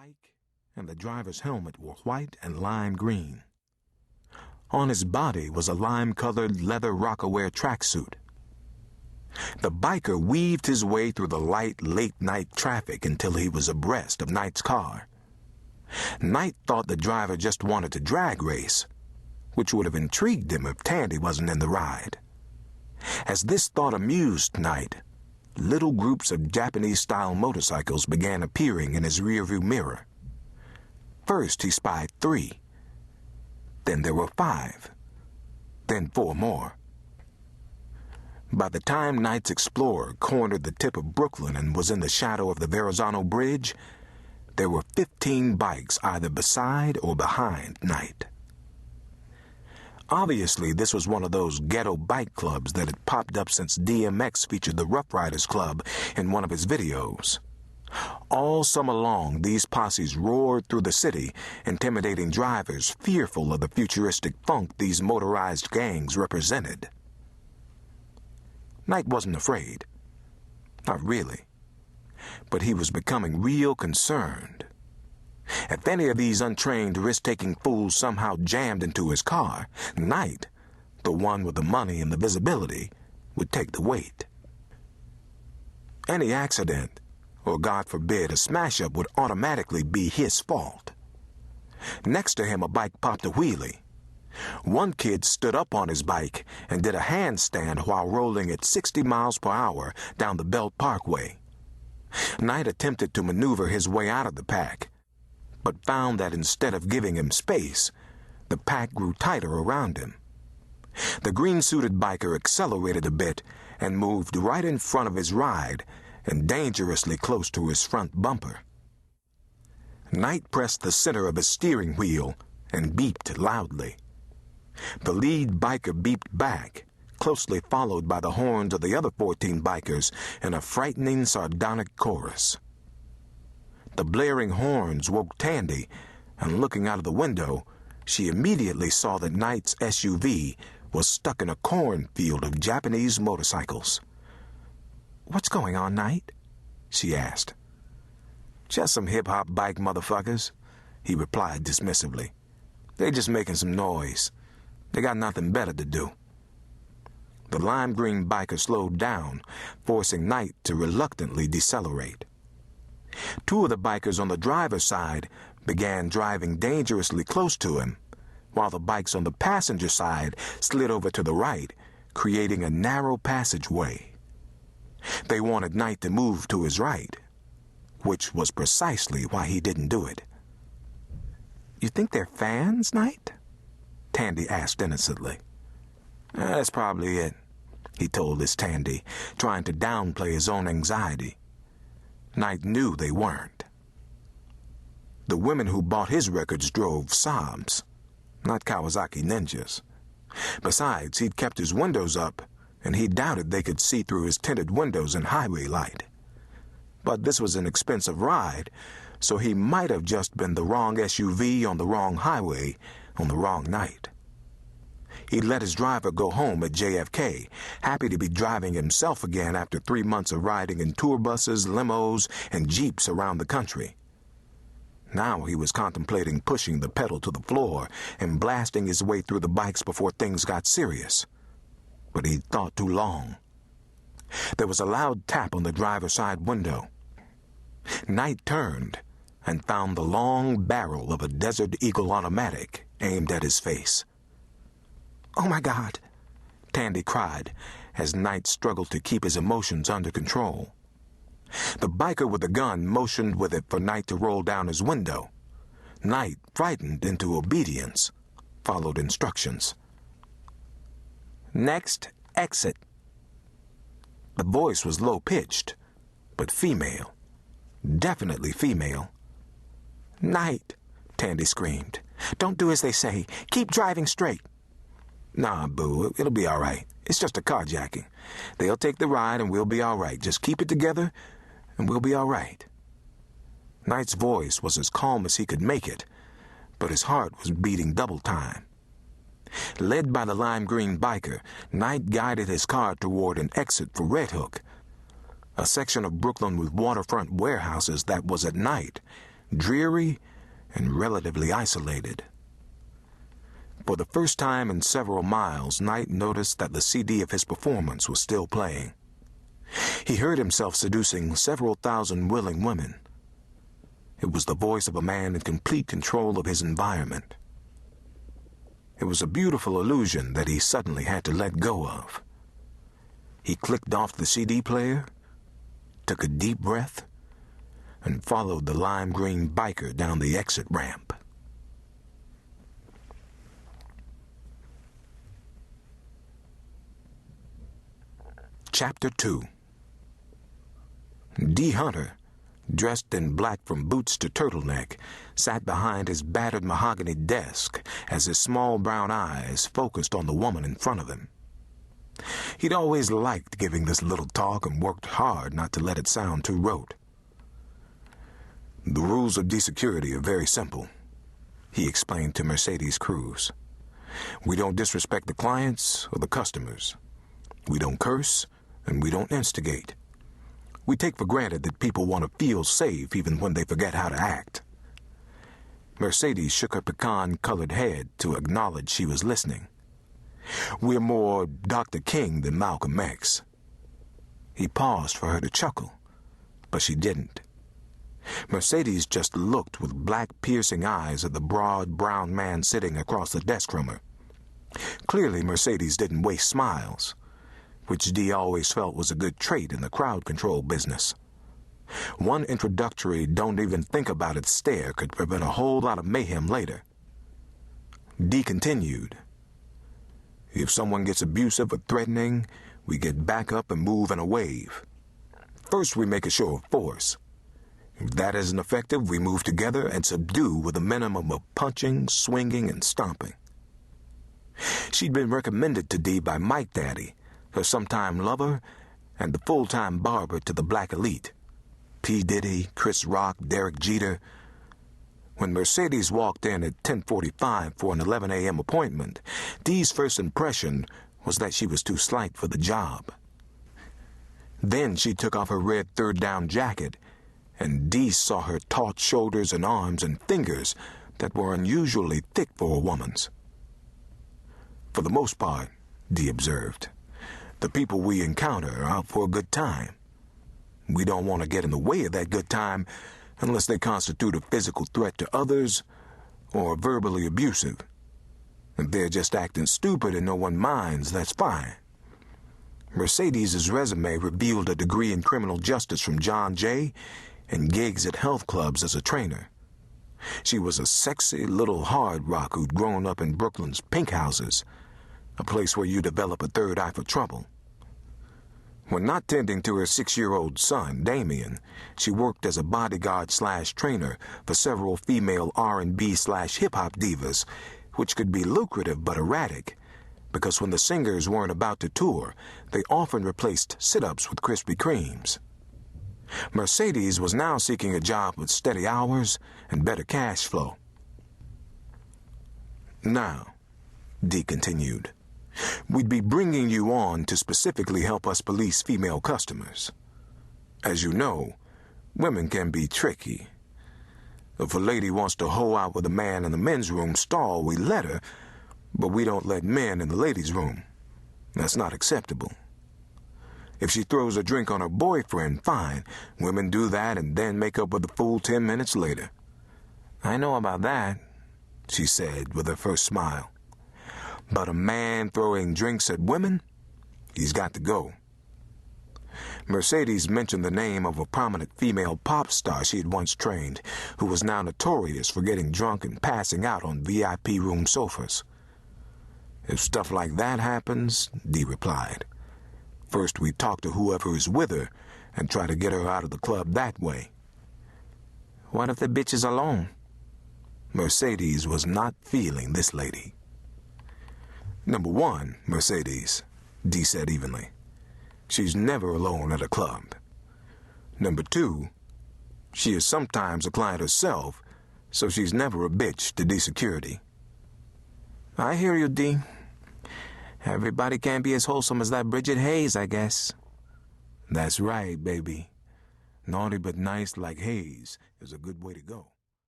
bike and the driver's helmet were white and lime green. On his body was a lime-colored leather Rockaware tracksuit. The biker weaved his way through the light, late-night traffic until he was abreast of Knight's car. Knight thought the driver just wanted to drag race, which would have intrigued him if Tandy wasn't in the ride. As this thought amused Knight, little groups of Japanese-style motorcycles began appearing in his rearview mirror. First he spied 3. Then there were 5. Then 4 more. By the time Knight's Explorer cornered the tip of Brooklyn and was in the shadow of the Verrazano Bridge, there were 15 bikes either beside or behind Knight. Obviously, this was one of those ghetto bike clubs that had popped up since DMX featured the Rough Riders Club in one of his videos. All summer long, these posses roared through the city, intimidating drivers fearful of the futuristic funk these motorized gangs represented. Knight wasn't afraid. Not really. But he was becoming real concerned. If any of these untrained, risk-taking fools somehow jammed into his car, Knight, the one with the money and the visibility, would take the weight. Any accident, or God forbid, a smash-up, would automatically be his fault. Next to him, a bike popped a wheelie. One kid stood up on his bike and did a handstand while rolling at 60 miles per hour down the Belt Parkway. Knight attempted to maneuver his way out of the pack, but found that instead of giving him space, the pack grew tighter around him. The green-suited biker accelerated a bit and moved right in front of his ride and dangerously close to his front bumper. Knight pressed the center of his steering wheel and beeped loudly. The lead biker beeped back, closely followed by the horns of the other 14 bikers in a frightening, sardonic chorus. The blaring horns woke Tandy, and looking out of the window, she immediately saw that Knight's SUV was stuck in a cornfield of Japanese motorcycles. "What's going on, Knight?" she asked. "Just some hip-hop bike motherfuckers," he replied dismissively. "They just making some noise. They got nothing better to do." The lime-green biker slowed down, forcing Knight to reluctantly decelerate. 2 of the bikers on the driver's side began driving dangerously close to him, while the bikes on the passenger side slid over to the right, creating a narrow passageway. They wanted Knight to move to his right, which was precisely why he didn't do it. "You think they're fans, Knight?" Tandy asked innocently. "That's probably it," he told his Tandy, trying to downplay his own anxiety. Knight knew they weren't. The women who bought his records drove Saabs, not Kawasaki Ninjas. Besides, he'd kept his windows up, and he doubted they could see through his tinted windows in highway light. But this was an expensive ride, so he might have just been the wrong SUV on the wrong highway on the wrong night. He'd let his driver go home at JFK, happy to be driving himself again after 3 months of riding in tour buses, limos, and jeeps around the country. Now he was contemplating pushing the pedal to the floor and blasting his way through the bikes before things got serious. But he'd thought too long. There was a loud tap on the driver's side window. Knight turned and found the long barrel of a Desert Eagle automatic aimed at his face. "Oh my God," Tandy cried as Knight struggled to keep his emotions under control. The biker with the gun motioned with it for Knight to roll down his window. Knight, frightened into obedience, followed instructions. "Next exit." The voice was low-pitched, but female. Definitely female. "Knight," Tandy screamed. "Don't do as they say. Keep driving straight." "Nah, boo, it'll be all right. It's just a carjacking. They'll take the ride and we'll be all right. Just keep it together and we'll be all right." Knight's voice was as calm as he could make it, but his heart was beating double time. Led by the lime-green biker, Knight guided his car toward an exit for Red Hook, a section of Brooklyn with waterfront warehouses that was at night dreary, and relatively isolated. For the first time in several miles, Knight noticed that the CD of his performance was still playing. He heard himself seducing several thousand willing women. It was the voice of a man in complete control of his environment. It was a beautiful illusion that he suddenly had to let go of. He clicked off the CD player, took a deep breath, and followed the lime green biker down the exit ramp. Chapter 2. D. Hunter, dressed in black from boots to turtleneck, sat behind his battered mahogany desk as his small brown eyes focused on the woman in front of him. He'd always liked giving this little talk and worked hard not to let it sound too rote. The rules of D-Security are very simple, he explained to Mercedes Cruz. We don't disrespect the clients or the customers. We don't curse, and we don't instigate. We take for granted that people want to feel safe even when they forget how to act. Mercedes shook her pecan-colored head to acknowledge she was listening. We're more Dr. King than Malcolm X. He paused for her to chuckle, but she didn't. Mercedes just looked with black piercing eyes at the broad brown man sitting across the desk from her. Clearly, Mercedes didn't waste smiles, which Dee always felt was a good trait in the crowd control business. One introductory don't even think about it stare could prevent a whole lot of mayhem later. Dee continued. If someone gets abusive or threatening, we get back up and move in a wave. First, we make a show of force. If that isn't effective, we move together and subdue with a minimum of punching, swinging, and stomping. She'd been recommended to Dee by Mike Daddy, her sometime lover, and the full-time barber to the black elite, P. Diddy, Chris Rock, Derek Jeter. When Mercedes walked in at 10:45 for an 11 a.m. appointment, Dee's first impression was that she was too slight for the job. Then she took off her red third-down jacket, and Dee saw her taut shoulders and arms and fingers that were unusually thick for a woman's. For the most part, Dee observed, the people we encounter are out for a good time. We don't want to get in the way of that good time unless they constitute a physical threat to others or are verbally abusive. If they're just acting stupid and no one minds, that's fine. Mercedes's resume revealed a degree in criminal justice from John Jay and gigs at health clubs as a trainer. She was a sexy little hard rock who'd grown up in Brooklyn's pink houses, a place where you develop a third eye for trouble. When not tending to her 6-year-old son, Damien, she worked as a bodyguard/trainer for several female R&B/hip-hop divas, which could be lucrative but erratic, because when the singers weren't about to tour, they often replaced sit-ups with Krispy Kremes. Mercedes was now seeking a job with steady hours and better cash flow. Now, Dee continued, we'd be bringing you on to specifically help us police female customers. As you know, women can be tricky. If a lady wants to hoe out with a man in the men's room stall, we let her, but we don't let men in the ladies' room. That's not acceptable. If she throws a drink on her boyfriend, fine. Women do that and then make up with the fool 10 minutes later. I know about that, she said with her first smile. But a man throwing drinks at women? He's got to go. Mercedes mentioned the name of a prominent female pop star she had once trained, who was now notorious for getting drunk and passing out on VIP room sofas. If stuff like that happens, Dee replied, first we talk to whoever is with her and try to get her out of the club that way. What if the bitch is alone? Mercedes was not feeling this lady. Number one, Mercedes, Dee said evenly. She's never alone at a club. Number two, she is sometimes a client herself, so she's never a bitch to D-Security. I hear you, Dee. Everybody can't be as wholesome as that Bridgette Hays, I guess. That's right, baby. Naughty but nice like Hays is a good way to go.